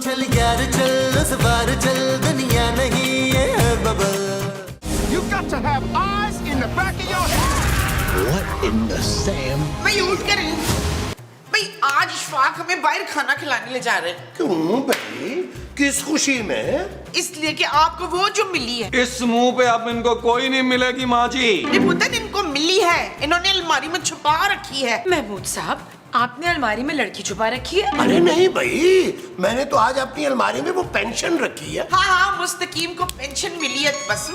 चल यार चल उस बार चल दुनिया नहीं ये bubble. You got to have eyes in the back of your head. What in the Sam? मैं यूज कर रही हूँ भाई। आज इशफाक हमें बाहर खाना खिलाने ले जा रहे हैं। क्यों भाई, किस खुशी में? इसलिए कि आपको वो जो मिली है। इस मुंह पे अब इनको कोई नहीं मिलेगी माँ जी। ये पुतन इनको मिली है, इन्होंने अलमारी में छुपा रखी है। महमूद साहब, आपने अलमारी में लड़की छुपा रखी है? अरे नहीं भाई, मैंने तो आज अपनी अलमारी में वो पेंशन रखी है। हाँ हाँ, मुस्तकीम को पेंशन मिली है बस।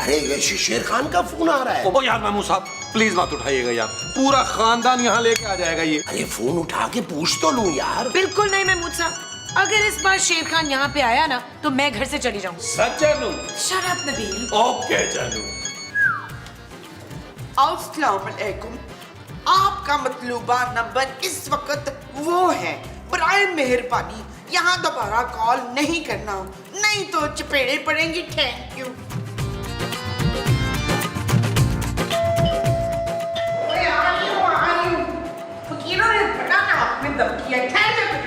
अरे ये शेर खान का फोन आ रहा है। ओ यार महमूद साहब प्लीज मत उठाइएगा यार, पूरा खानदान यहाँ लेके आ जाएगा ये। अरे फोन उठा के पूछ तो लूं यार। बिल्कुल नहीं महमूद साहब, अगर इस बार शेर खान यहाँ पे आया ना तो मैं घर से चली जाऊँ। सच जानू? Shut up Nabeel. ओके जानू। अस्सलाम वालेकुम। आपका मतलूबा नंबर इस वक्त वो है, बराए मेहरबानी यहाँ दोबारा कॉल नहीं करना, नहीं तो चपेड़े पड़ेंगी। Thank you.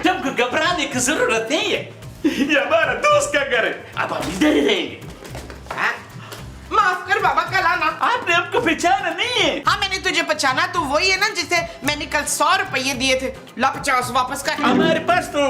तुमको घबराने की जरूरत नहीं है, ये हमारा दोस्त का घर है, अब हम इधर ही रहेंगे। माफ कर बाबा, कल आना। आपने हमको पहचाना नहीं है? हाँ मैंने तुझे पहचाना, तो वही है ना जिसे मैंने कल 100 रुपये दिए थे। ला 50 वापस कर। हमारे पास तो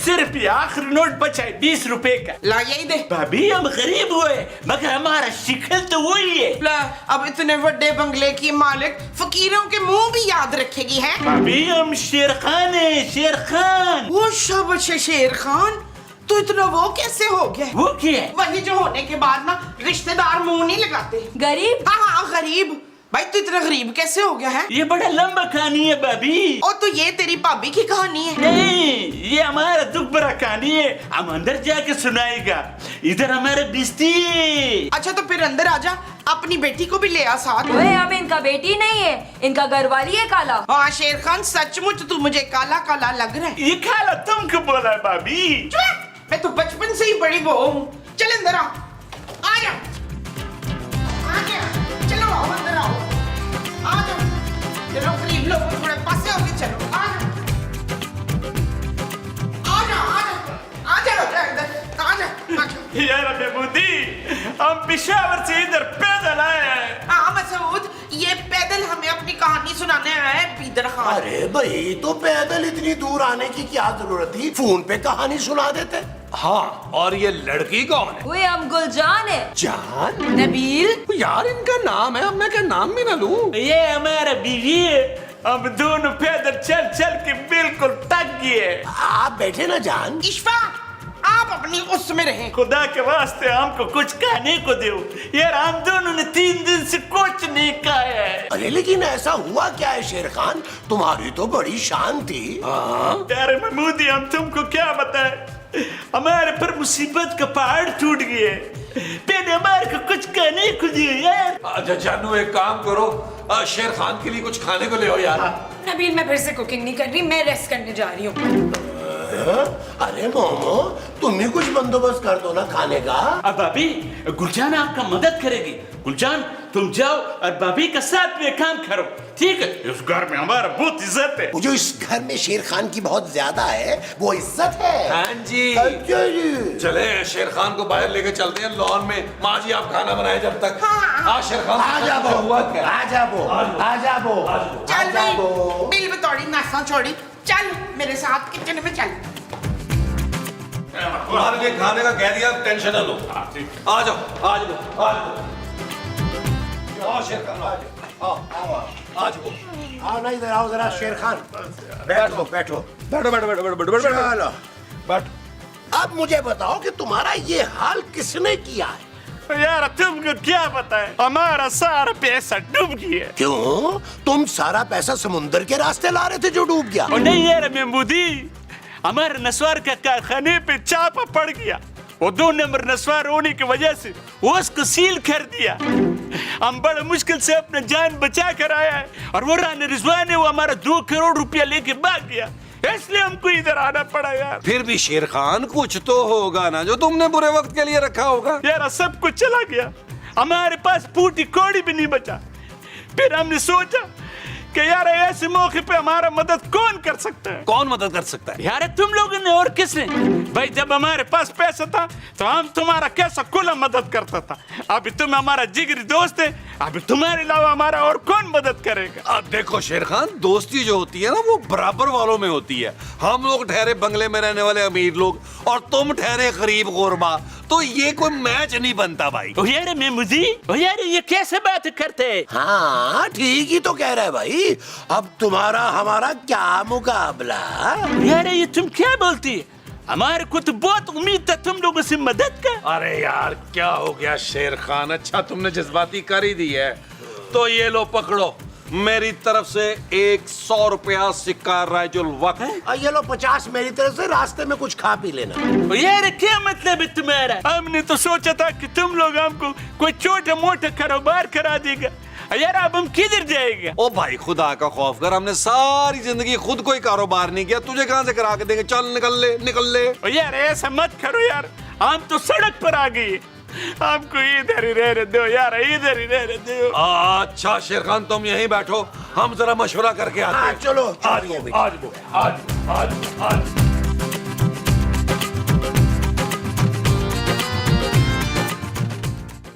सिर्फ ये आखिरी नोट बचा है 20 रुपए का। ला यही दे। भाभी हम गरीब हुए मगर हमारा शिकल तो वही है। ला, अब इतने बड़े बंगले की मालिक फकीरों के मुंह भी याद रखेगी है। भाभी हम शेर खान है, शेर खान। वो शब्द शेर खान, तो इतना वो कैसे हो गया? वो क्या है? वही जो होने के बाद ना रिश्तेदार मुंह नहीं लगाते। गरीब? हाँ हाँ गरीब। भाई तू इतना गरीब कैसे हो गया है? ये बड़ा लंबा कहानी है भाभी। और तो ये तेरी भाभी की कहानी है? नहीं, ये हमारा दुख भरा कहानी है, हम अंदर जाके सुनाएगा। इधर हमारे बिस्ती है। अच्छा तो फिर अंदर आजा, अपनी बेटी को भी ले आ साथ। ओए, अब इनका बेटी नहीं है, इनका घरवाली है काला। हाँ शेर खान, सचमुच तू मुझे काला काला लग रहा है। ये काला तुमको बोला है भाभी। मैं तो बचपन से ही बड़ी बहू हूँ। चल अंदर आओ, आ जा, आ जा, चलो आओ अंदर आओ, आ जाओ। चलो गरीब लोग थोड़े पासे होके चलो, आ जाओ, आ जाओ, आ जाओ, आ जाओ अंदर, आ जाओ। यार महमूदी, हम पेशावर से इधर पैदल आए हैं। हाँ मसूद, ये पैदल हमें अपनी कहानी सुनाने आया है पीदर खान। अरे भाई, तो पैदल इतनी दूर आने की क्या जरूरत थी, फोन पे कहानी सुना देते। हाँ, और ये लड़की कौन है? ओए, हम गुलजान है। जान? नबील? यार इनका नाम है, अब मैं क्या नाम भी ना लूं। ये हमारा बीवी है, हम दोनों पैदल चल चल के बिल्कुल थक गए। आप बैठे ना जान। इशफाक, आप अपनी उसमें रहे। खुदा के वास्ते हमको कुछ खाने को दो यार, हम दोनों ने 3 दिन से कुछ नहीं खाया है। अरे लेकिन ऐसा हुआ क्या है शेर खान, तुम्हारी तो बड़ी शान थी। यार महमूदी, हम तुमको क्या बताएं, हमारे पर मुसीबत का पहाड़ टूट गए, पहले हमारे को कुछ खाने को दियो यार। अच्छा जानू, एक काम करो, शेर खान के लिए कुछ खाने को ले आओ यार। नबील, मैं फिर से कुकिंग नहीं कर रही, मैं रेस्ट करने जा रही हूँ। अरे मोमो, तुम ही कुछ बंदोबस्त कर दो ना खाने का। अब भाभी, गुलजान आपका मदद करेगी। गुलजान तुम जाओ और भाभी का साथ में काम करो, ठीक है? इस घर में हमारा बहुत इज्जत है। जो इस घर में शेर खान की बहुत ज्यादा है, वो इज्जत है। हाँ जी। अच्छा जी। चले शेर खान को बाहर लेके चलते हैं लॉन में। माँ जी आप खाना बनाए जब तक। हाँ शेर खान, आ जा वो, हुआ क्या? आ जा वो, आ जा वो, चल भाई, बिल बतौड़ी नाश्ता छोड़ी, चल मेरे साथ किचन में चल। तुम्हारे लिए खाने का कह दिया, टेंशन न लो। आ जाओ, आ जाओ, आ जाओ। आओ शेर खान, आ जाओ, आ जाओ। आओ ना इधर आओ जरा शेर खान, बैठो बैठो बैठो बैठो बैठो बैठो बैठो चलो। बैठो। अब मुझे बताओ कि तुम्हारा ये हाल किसने किया है? यार तुमको क्या बताएं, हमारा सारा पैसा डूब गया। क्यों? तुम सारा पैसा समुंदर के रास्ते ला रहे थे जो डूब गया? और नहीं यार महमूदी, हमारे नस्वार का कारखाने पे चापा पड़ गया, वो 2 नंबर नस्वार होने की वजह से वो उसको सील कर दिया। हम बड़े मुश्किल से अपने जान बचा कर आया है, और वो रानी रिजवान है, वो हमारा 2 करोड़ रुपया लेके भाग गया, इसलिए हमको इधर आना पड़ा यार। फिर भी शेर खान कुछ तो होगा ना जो तुमने बुरे वक्त के लिए रखा होगा। यार सब कुछ चला गया, हमारे पास फूटी कौड़ी भी नहीं बचा। फिर हमने सोचा कि यार ऐसे मौके पे हमारा मदद कौन कर सकता है? कौन मदद कर सकता है? यार तुम लोगों ने और किसने? भाई जब हमारे पास पैसा था तो हम तुम्हारा कैसा कुल मदद करता था। अभी तुम हमारा जिगरी दोस्त है, अभी तुम्हारे अलावा हमारा और कौन मदद करेगा? अब देखो शेर खान, दोस्ती जो होती है ना वो बराबर वालों में होती है। हम लोग ठहरे बंगले में रहने वाले अमीर लोग और तुम ठहरे गरीब गुरबा, तो ये कोई मैच नहीं बनता भाई। ओ यार मेमुजी, ओ यार ये कैसे बात करते हैं? हाँ ठीक ही तो कह रहा है भाई। अब तुम्हारा हमारा क्या मुकाबला? यार ये तुम क्या बोलती है? हमारे को तो बहुत उम्मीद था तुम लोगों से मदद का। अरे यार क्या हो गया शेर खान, अच्छा तुमने जज्बाती कर ही दी है तो ये लो पकड़ो, मेरी तरफ से 100 रुपया सिक्का राजुल वक्त। ये लो 50 मेरी तरफ से, रास्ते में कुछ खा पी लेना। ओ यार क्या मतलब है तुम्हारा? हमने तो सोचा था कि तुम लोग हमको कोई छोटा मोटा कारोबार करा देगा। यार अब हम किधर जाएंगे? ओ भाई खुदा का खौफ कर, हमने सारी जिंदगी खुद कोई कारोबार नहीं किया, तुझे कहां से करा के देंगे? चल निकल ले। ओ यार ऐसा मत करो यार, हम तो सड़क पर आ गए, हमको इधर ही रहने दो यार, इधर ही रहने दो। अच्छा शेर खान तुम यहीं बैठो, हम जरा मशवरा करके आते हैं। चलो आज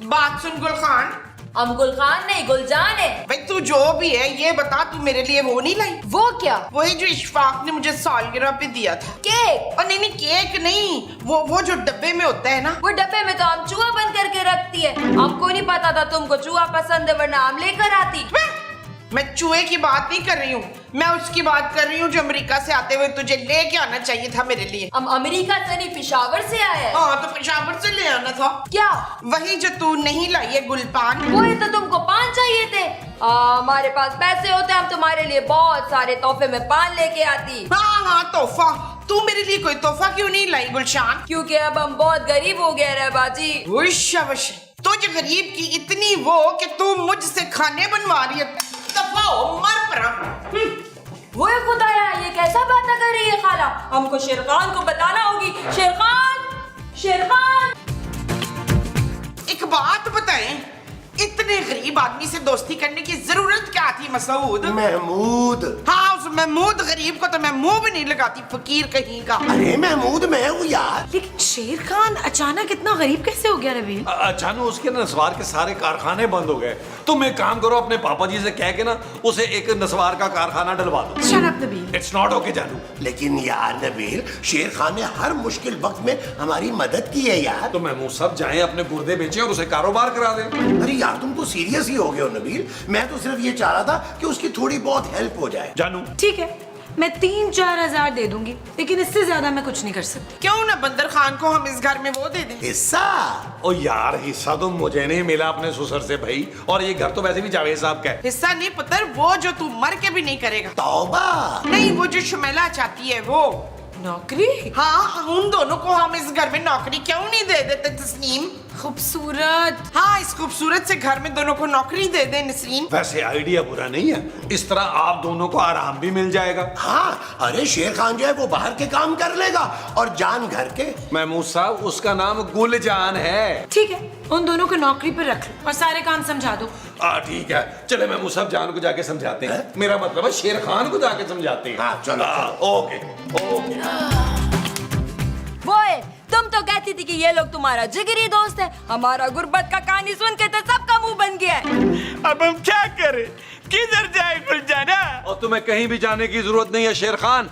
बात सुन गुल खान। हम गुलखान नहीं गुलजान है। भाई तू जो भी है ये बता, तू मेरे लिए वो नहीं लाई? वो क्या? वही जो इशफाक ने मुझे सालगिरह पे दिया था। केक? और नहीं केक नहीं, वो जो डब्बे में होता है ना। वो डब्बे में तो हम चूहा बंद करके रखती है। हमको नहीं पता था तुमको चूहा पसंद है, वरना हम लेकर आती। मैं चूहे की बात नहीं कर रही हूँ, मैं उसकी बात कर रही हूँ जो अमेरिका से आते हुए तुझे लेके आना चाहिए था मेरे लिए। हम अमेरिका से नहीं पेशावर से आए हैं। हाँ तो पेशावर से ले आना था। क्या? वही जो तू नहीं लाई है गुलपान। वही तो तुमको पान चाहिए थे। हमारे पास पैसे होते हम तुम्हारे लिए बहुत सारे तोहफे में पान लेके आती। हाँ तोहफा, तू मेरे लिए कोई तोहफा क्यों नहीं लाई गुलशान? क्योंकि अब हम बहुत गरीब हो गए रे बाजी। वश तुझ गरीब की इतनी वो कि तू मुझसे खाने बनवा रही है। दफा हो, मर पड़ा। वो खुदाया, ये कैसा बात कर रही है खाला? हमको शेरखान को बताना होगी। शेरखान एक बात बताएं, इतने गरीब आदमी से दोस्ती करने की जरूरत क्या थी मसूद? महमूद। हाँ उस महमूद गरीब को तो मैं मुंह भी नहीं लगाती, फकीर कहीं का। अरे महमूद मैं हूँ यार। लेकिन शेर खान अचानक इतना गरीब कैसे हो गया नबील? अचानक उसके नस्वार के सारे कारखाने बंद हो गए। तुम एक काम करो, अपने पापा जी से कह के ना उसे एक नस्वार का कारखाना डलवा दो। Shut up Nabeel. It's not okay जानू। लेकिन यार नबील, शेर खान ने हर मुश्किल वक्त में हमारी मदद की है यार। तो महमूद साहब जाएं अपने गुर्दे बेचें और उसे कारोबार करा दें। अरे यार तुम तो सीरियस ही हो गए हो नबील। मैं तो सिर्फ ये चाह रहा था कि उसकी थोड़ी बहुत हेल्प हो जाए। जानू ठीक है, मैं 3-4 हजार दे दूंगी, लेकिन इससे ज्यादा मैं कुछ नहीं कर सकती। क्यों ना बंदर खान को हम इस घर में वो दे दें? हिस्सा? ओ यार हिस्सा तो मुझे नहीं मिला अपने ससुर से भाई, और ये घर तो वैसे भी जावेद साहब का है। हिस्सा नहीं पुत्र, वो जो तू मर के भी नहीं करेगा। तौबा। नहीं, वो जो शुमेला चाहती है वो नौकरी? हाँ उन दोनों को हम इस घर में नौकरी क्यों नहीं दे देते तस्नीम? खूबसूरत। हाँ इस खूबसूरत से घर में दोनों को नौकरी दे दे नसरीन। वैसे आइडिया बुरा नहीं है, इस तरह आप दोनों को आराम भी मिल जाएगा। हाँ अरे शेर खान जो है वो बाहर के काम कर लेगा और जान घर के। महमूद साहब उसका नाम गुलजान है। ठीक है, उन दोनों को नौकरी पर रख लो और सारे काम समझा दो। ठीक है, चले महमूद साहब जान को जाके समझाते हैं। मेरा मतलब है शेर खान को जाके समझाते हैं। हाँ चलो। ओके वो है, तुम तो कहती थी कि ये लोग तुम्हारा जिगरी दोस्त है। हमारा गुर्बत का कहानी सुन के तो सबका मुंह बन गया है। अब हम क्या करें, किधर जाए गुलजाना? और तुम्हें कहीं भी जाने की जरूरत नहीं है शेर खान।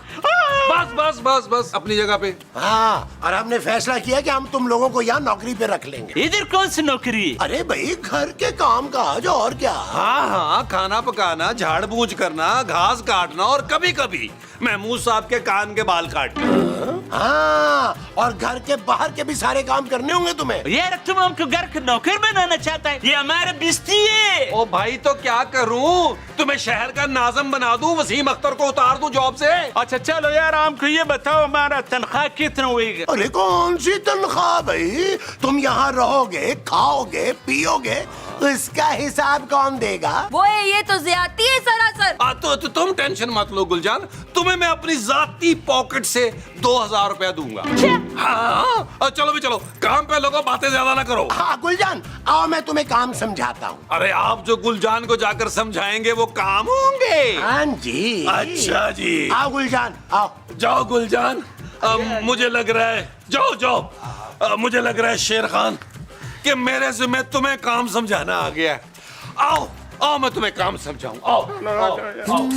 बस अपनी जगह पे। हाँ और हमने फैसला किया कि हम तुम लोगों को यहाँ नौकरी पे रख लेंगे। इधर कौन सी नौकरी है? अरे भाई घर के काम काज और क्या। हाँ खाना पकाना, झाड़ बूझ करना, घास काटना और कभी कभी महमूद साहब के कान के बाल काटना। हाँ और घर के बाहर के भी सारे काम करने होंगे तुम्हें। यार तुम हमको घर का नौकर बनाना चाहता है? ये हमारा बिस्ती है। ओ भाई तो क्या करूं, तुम्हें शहर का नाज़म बना दूं, वसीम अख्तर को उतार दूं जॉब से? अच्छा चलो यार हमको ये बताओ हमारा तनख्वाह कितना होगा? अरे कौन सी तनख्वाह भाई, तुम यहाँ रहोगे, खाओगे, पियोगे, उसका हिसाब कौन देगा? वो है, ये तो ज्यादती है सरासर। तो तुम टेंशन मत लो गुलजान, तुम्हें मैं अपनी जाती पॉकेट से 2000 रुपया दूंगा। हाँ, चलो भी चलो, काम पे लोगों, बातें ज्यादा ना करो। हाँ गुलजान, आओ मैं तुम्हें काम समझाता हूँ। अरे आप जो गुलजान को जाकर समझाएंगे वो काम होंगे। हाँ जी। अच्छा जी, आओ गुलजान, आओ। जाओ गुलजान। मुझे लग रहा है, जाओ जाओ, मुझे लग रहा है शेर खान कि मेरे से मैं तुम्हें काम समझाना आ गया है। आओ आओ, मैं तुम्हें काम समझाऊं। आओ, आओ, आओ।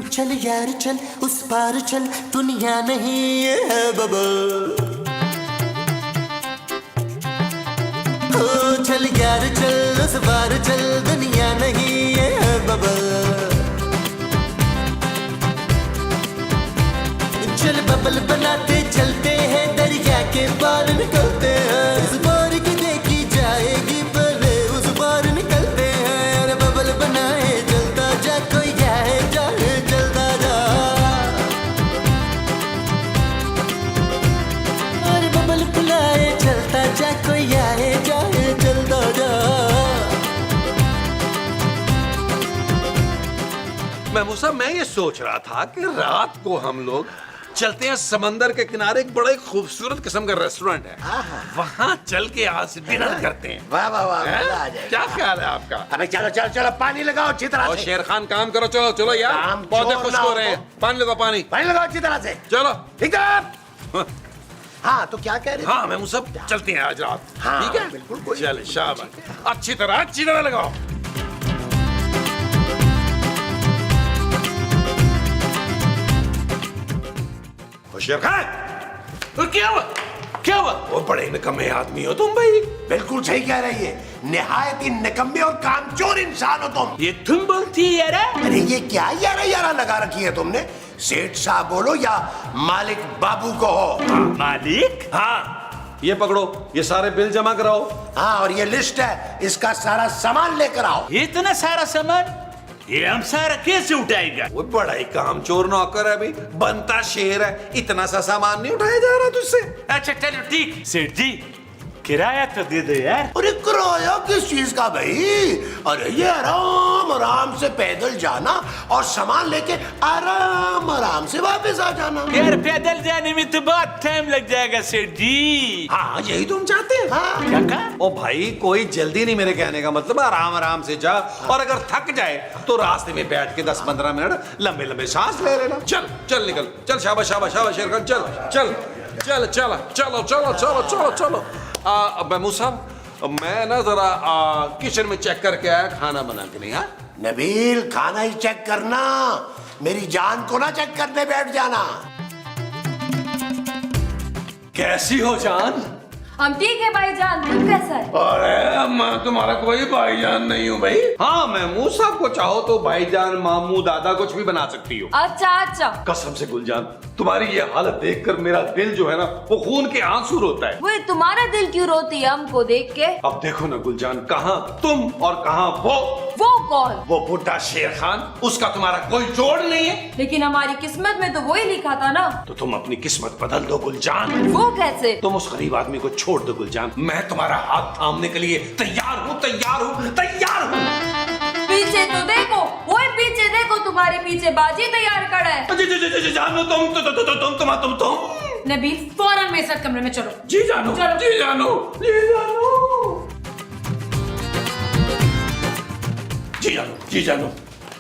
चल यार चल, उस पार चल, दुनिया नहीं ये है बबल। ओ चल यार चल, उस पार चल, दुनिया नहीं ये है बबल। चल बबल बनाते चलते हैं, दरिया के पार निकलते हैं। इस बार की देखी जाएगी, पहले उस पार निकलते हैं। अरे बबल बनाए चलता जा, कोई जाए जाए चलता जा। अरे बबल बुलाए चलता जा, कोई आए जाए चलता जा। महमूद साहब, मैं ये सोच रहा था कि रात को हम लोग चलते हैं समंदर के किनारे, एक बड़ा खूबसूरत किस्म का रेस्टोरेंट है, वहाँ चल के आज डिनर करते हैं। वाह वाह वाह, मजा आ जाएगा। क्या ख्याल है आपका? अबे चलो चलो चलो, पानी लगाओ अच्छी तरह और से। शेर खान काम करो, चलो चलो यार, काम पौधे छोड़ना खुश हो रहे हो हैं, पानी लगाओ, पानी पानी लगाओ अच्छी तरह से। चलो। एकदम। हाँ तो क्या कह रहे थे? हाँ मैं सब चलते हैं आज रात। हाँ, ठीक है, बिल्कुल, कोई चले, शाबाश, अच्छी तरह लगाओ। शेर खान, क्या हुआ? क्या हुआ? वो बड़े निकम्मे आदमी हो तुम भाई। बिल्कुल सही कह रही है, निहायत ही निकम्मे और कामचोर इंसान हो तुम। ये तुम बोलती है यारा? अरे ये क्या यारा यारा लगा रखी है तुमने? सेठ साहब बोलो या मालिक बाबू को हो। मालिक? हाँ, ये पकड़ो, ये सारे बिल जमा कराओ। हाँ, और ये लिस्ट है, इसका सारा सामान लेकर आओ। इतना सारा सामान ये हम सारा कैसे उठाएगा? वो बड़ा ही कामचोर नौकर है, अभी बनता शेर है, इतना सा सामान नहीं उठाया जा रहा तुझसे। अच्छा चलो ठीक, सेठ जी किराया तो दे दो यार। अरे किराया किस चीज का भाई? अरे ये आराम आराम से पैदल जाना और सामान लेके आराम आराम से वापस आ जाना। यार पैदल जाने में तो बहुत टाइम लग जाएगा सेठ जी। हाँ, यही तुम चाहते हैं। हाँ। क्या कहा? ओ भाई, कोई जल्दी नहीं, मेरे कहने का मतलब आराम आराम से जा, और अगर थक जाए तो रास्ते में बैठ के 10-15 मिनट लंबे लंबे सांस ले लेना। चल चल निकल, चल, शाबाश शाबाश शाबाश शेर खान, चल चल चल चल चलो चलो चलो चलो चलो। महमूद साहब, मैं ना जरा किचन में चेक करके आया, खाना बना के नहीं। हाँ नबील, खाना ही चेक करना, मेरी जान को ना चेक करने बैठ जाना। कैसी हो जान? हम ठीक है भाईजान, तुम कैसा है? अरे मैं तुम्हारा कोई भाईजान नहीं हूँ भाई। हाँ, महमूद साहब को चाहो तो भाईजान, मामू, दादा कुछ भी बना सकती हो। अच्छा अच्छा। कसम से गुलजान, तुम्हारी ये हालत देखकर मेरा दिल जो है ना, वो खून के आंसू रोता है। वो तुम्हारा दिल क्यों रोती है हमको देख के? अब देखो ना गुलजान, कहाँ तुम और कहाँ वो कौन? वो बुढ़ा शेर खान, उसका तुम्हारा कोई जोड़ नहीं है। लेकिन हमारी किस्मत में तो वही लिखा था ना। तो तुम अपनी किस्मत बदल दो गुलजान। वो कैसे? तुम उस गरीब आदमी को छोड़ दो गुलजान, मैं तुम्हारा हाथ थामने के लिए तैयार हूँ, तैयार हूँ, तैयार हूँ। पीछे तो देखो, वो पीछे देखो, तुम्हारे पीछे बाजी तैयार खड़ा है। जानो, तुम नबील फौरन मेरे साथ कमरे में चलो। जी जानो, चलो। जी जानो, जी जानो, जी जानो, जी जानो।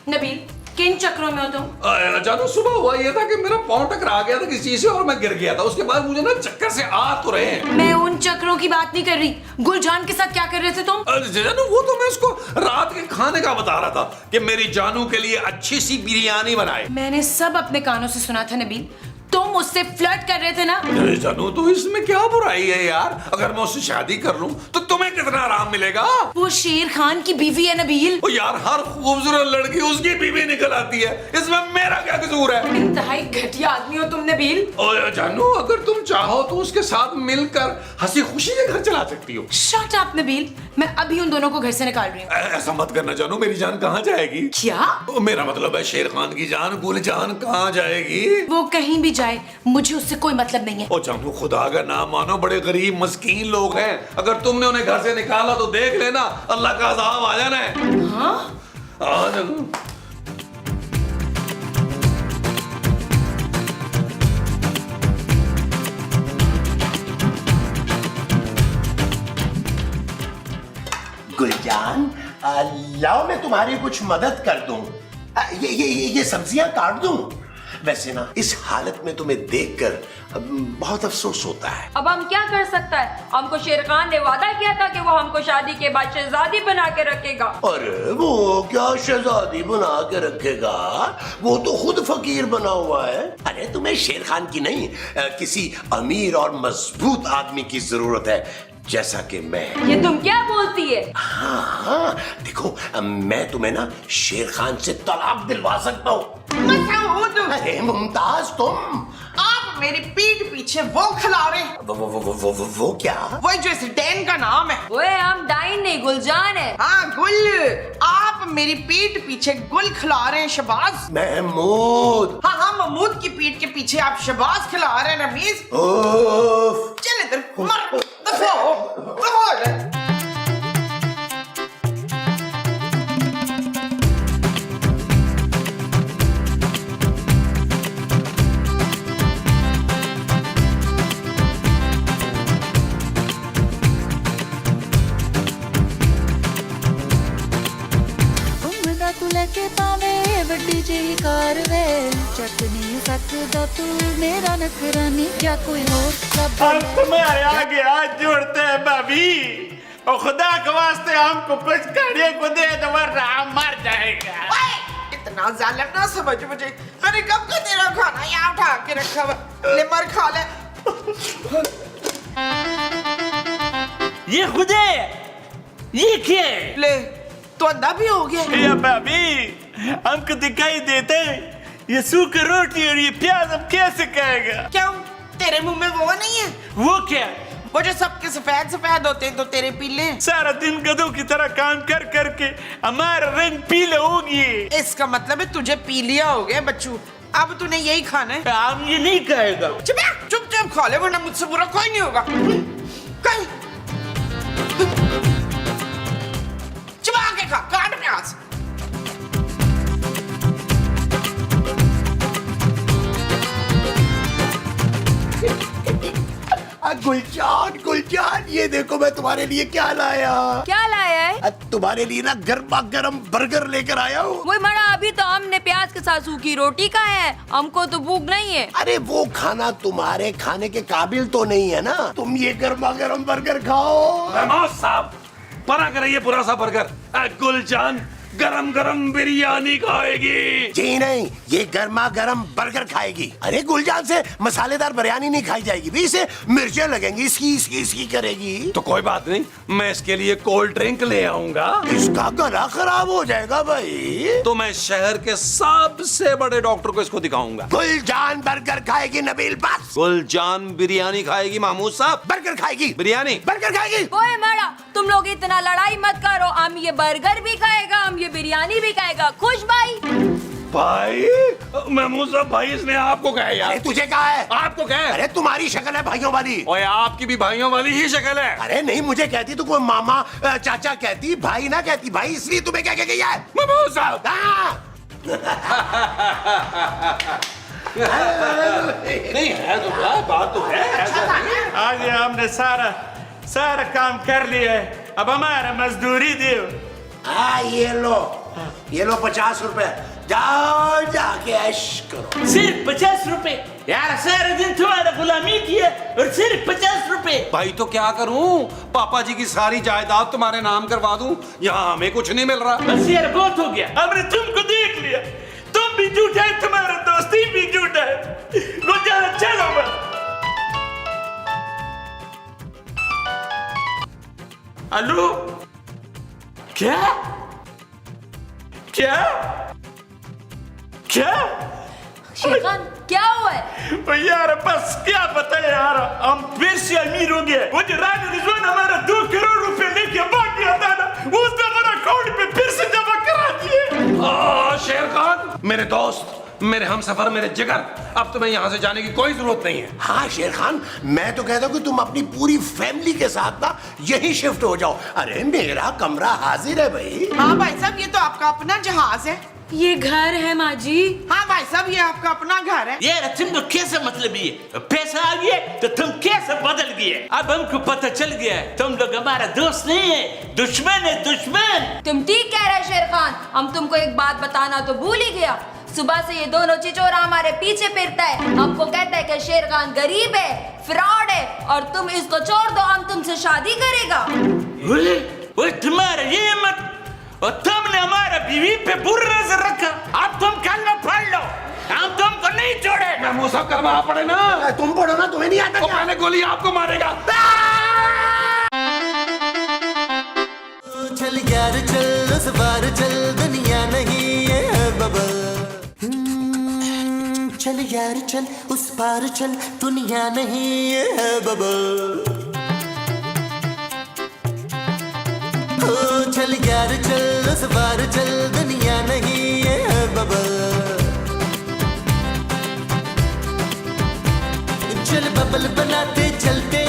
नबील किन चक्रों में हो तुम? जानू, सुबह हुआ ये था कि मेरा पाँव टकरा गया था किसी चीज से और मैं गिर गया था, उसके बाद मुझे ना चक्कर से आ तो रहे हैं। मैं उन चक्रों की बात नहीं कर रही, गुलजान के साथ क्या कर रहे थे तुम? जानू, वो तो मैं इसको रात के खाने का बता रहा था कि मेरी जानू के लिए अच्छी सी बिरयानी बनाए। मैंने सब अपने कानों से सुना था नबील, तुम उससे फ्लर्ट कर रहे थे ना? अरे जानू, तो इसमें क्या बुराई है यार? अगर मैं उससे शादी कर लूं तो तुम्हें कितना आराम मिलेगा? वो शेर खान की बीवी है नबील। ओ यार, हर खूबसूरत लड़की उसकी बीवी निकल आती है, इसमें मेरा क्या कसूर है? इंतहाई घटिया आदमी हो तुम नबील। ओ जानू, अगर तुम चाहो तो उसके साथ मिलकर हंसी खुशी से घर चला सकती हो। शट अप नबील, मैं अभी उन दोनों को घर से निकाल रही हूँ। ऐसा मत करना जानू, मेरी जान कहाँ जाएगी? क्या? मेरा मतलब है शेर खान की जान, गुलजान कहाँ जाएगी? वो कहीं भी जाए, मुझे उससे कोई मतलब नहीं है। ओ जानू, खुदा का नाम मानो, बड़े गरीब मस्कीन लोग हैं। अगर तुमने उन्हें घर से निकाला तो देख लेना अल्लाह का अज़ाब आ जाना है। हाँ जानू। गुलजान, लाओ मैं तुम्हारी कुछ मदद कर दूं। ये सब्जियां काट दूं। वैसे ना इस हालत में तुम्हें देखकर बहुत अफसोस होता है। अब हम क्या कर सकता है? हमको शेर खान ने वादा किया था कि वो हमको शादी के बाद शहजादी बना के रखेगा। अरे वो क्या शहजादी बना के रखेगा, वो तो खुद फकीर बना हुआ है। अरे तुम्हें शेर खान की नहीं, किसी अमीर और मजबूत आदमी की जरूरत है, जैसा कि मैं। ये तुम क्या बोलती है? हाँ, देखो मैं तुम्हें ना शेर खान से तलाक दिलवा सकता हूँ। मसूद, अरे मुमताज, तुम आप मेरी पीठ पीछे वो खिला रहे, वो क्या? वो जो इस डैन का नाम है। ओए, हम डाइन नहीं, गुलजान है। हाँ गुल, आप मेरी पीठ पीछे गुल खिला रहे हैं शबाज। महमूद। हाँ, महमूद की पीठ के पीछे आप शबाज खिला रहे हैं रमीज। ओफ। चल इधर, मर, दफा हो, दफा हो जा। तू लेके पावे वड्डी जी कार वे, चक नहीं सकदा तू मेरा नखरानी, क्या कोई और सब हम तुम्हारे आगे हाथ जोड़ते हैं भाभी, और खुदा के वास्ते हमको कुछ करने को दे दो वरना हम मर जाएगा। ओए, इतना जालिम ना समझ मुझे। मैंने कब का तेरा खाना यहाँ उठा के रखा हुआ, ले मर खा ले। ये खुदे, ये क्या है? ले, तो अंधा भी हो गया। ये भाभी, हमको दिखाई देता है ये सूखी रोटी और ये प्याज हम कैसे खाएगा? क्यों, तेरे मुंह में वो नहीं है? वो क्या? वो जो सबके सफेद सफेद होते हैं तो तेरे पीले हैं। सारा दिन गधों की तरह काम कर करके हमारा रंग पीला हो गया। इसका मतलब है तुझे पीलिया हो गया बच्चू। अब तूने यही खाना है। हम ये नहीं खाएगा। चुपचाप खा ले वरना मुझसे बुरा कोई नहीं होगा। कहीं चबा के खा, काट प्याज। गुलजान, गुलजान, ये देखो मैं तुम्हारे लिए क्या लाया। क्या लाया है? तुम्हारे लिए ना गर्मा गर्म बर्गर लेकर आया हूँ। वही मरा, अभी तो हमने प्याज के साथ सूखी रोटी का है, हमको तो भूख नहीं है। अरे वो खाना तुम्हारे खाने के काबिल तो नहीं है ना, तुम ये गर्मा गर्म बर्गर खाओ। मेहमान साहब, बना कर ये पूरा सा बर्गर। गुलजान गरम गरम बिरयानी खाएगी। जी नहीं, ये गर्मा गर्म बर्गर खाएगी। अरे गुलजान से मसालेदार बिरयानी नहीं खाई जाएगी, भी इसे मिर्चें लगेंगी, इसकी करेगी। तो कोई बात नहीं, मैं इसके लिए कोल्ड ड्रिंक ले आऊंगा। इसका गला खराब हो जाएगा भाई। तो मैं शहर के सबसे बड़े डॉक्टर को इसको दिखाऊंगा। गुलजान बर्गर खाएगी नबील, बस। गुलजान बिरयानी खाएगी महमूद साहब। बर्गर खाएगी, बिरयानी बर्गर खाएगी। ओए मरा, तुम लोग इतना लड़ाई मत करो, हम ये बर्गर भी खाएगा, हम ये बिरयानी भी खाएगा। खुश भाई? भाई, महमूद साहब, भाई इसने आपको कहा यार। अरे तुझे कहा है? आपको कहा है? अरे तुम्हारी शक्ल है भाइयों वाली। ओए, आपकी भी भाइयों वाली ही शक्ल है। अरे नहीं, मुझे कहती तो कोई मामा चाचा कहती, भाई ना कहती। भाई इसलिए तुम्हें क्या गया है महमूद साहब। नहीं है तो क्या बात तो है। आज हमने सारा काम कर लिया है, अब हमारा मजदूरी दो। हाँ, ये लो 50 रुपए, जाओ जाके ऐश करो। सिर्फ 50 रुपए? यार सारा दिन तुम्हारा गुलामी किया और सिर्फ 50 रुपए? भाई तो क्या करूं, पापा जी की सारी जायदाद तुम्हारे नाम करवा दूं, यहाँ हमें कुछ नहीं मिल रहा। बस यार बहुत हो गया, हमने तुमको देख लिया, तुम भी झूठा है, तुम्हारा दोस्ती भी झूठा है। गुलजान चलो बस। हेलो, क्या क्या क्या? शेखान, क्या हुआ है? यार बस क्या पता है यार, हम फिर से अमीर हो गए। वो जो रानी रिजवान हमारा 2 करोड़ रुपए लेके भाग गया था ना, उसने हमारा अकाउंट पे फिर से जमा करा दिए। शेर खान, मेरे दोस्त, मेरे हम सफर, मेरे जिगर, अब तुम्हें यहाँ से जाने की कोई जरूरत नहीं है। हाँ शेर खान, मैं तो कहता हूँ कि तुम अपनी पूरी फैमिली के साथ ना यहीं शिफ्ट हो जाओ। अरे मेरा कमरा हाजिर है भाई। हाँ भाई साहब, ये तो आपका अपना जहाज है। ये घर है माँ जी। हाँ भाई साहब, ये आपका अपना घर है। ये तुम तो कैसे मतलब ये पैसा आ गया तो तुम कैसे बदल गए? अब हमको पता चल गया है तुम लोग हमारा दोस्त नहीं है, दुश्मन है, दुश्मन। तुम ठीक कह रहे शेर खान, हम तुमको एक बात बताना तो भूल ही गया। सुबह से ये दोनों चिचोरा हमारे पीछे फिरता है, हमको कहता है कि शेर खान गरीब है, फ्रॉड है, और तुम इसको छोड़ दो, हम तुमसे शादी करेगा। वो तुम्हारा ये मत, और तुमने हमारा बीवी पे बुरा नजर रखा, अब तुम कलमा पढ़ लो, हम तुमको नहीं छोड़ेगा। मुंह सब करना पड़े ना, तुम पढ़ो ना, तुम्हें नहीं आता क्या? पहले गोली आपको मारेगा। चल यार चल, उस बार चल, दुनिया नहीं है बबल। चल यार चल, उस पार चल, दुनिया नहीं है बबल। चल यार चल, उस बार चल, दुनिया नहीं है बबल। चल बबल बनाते चलते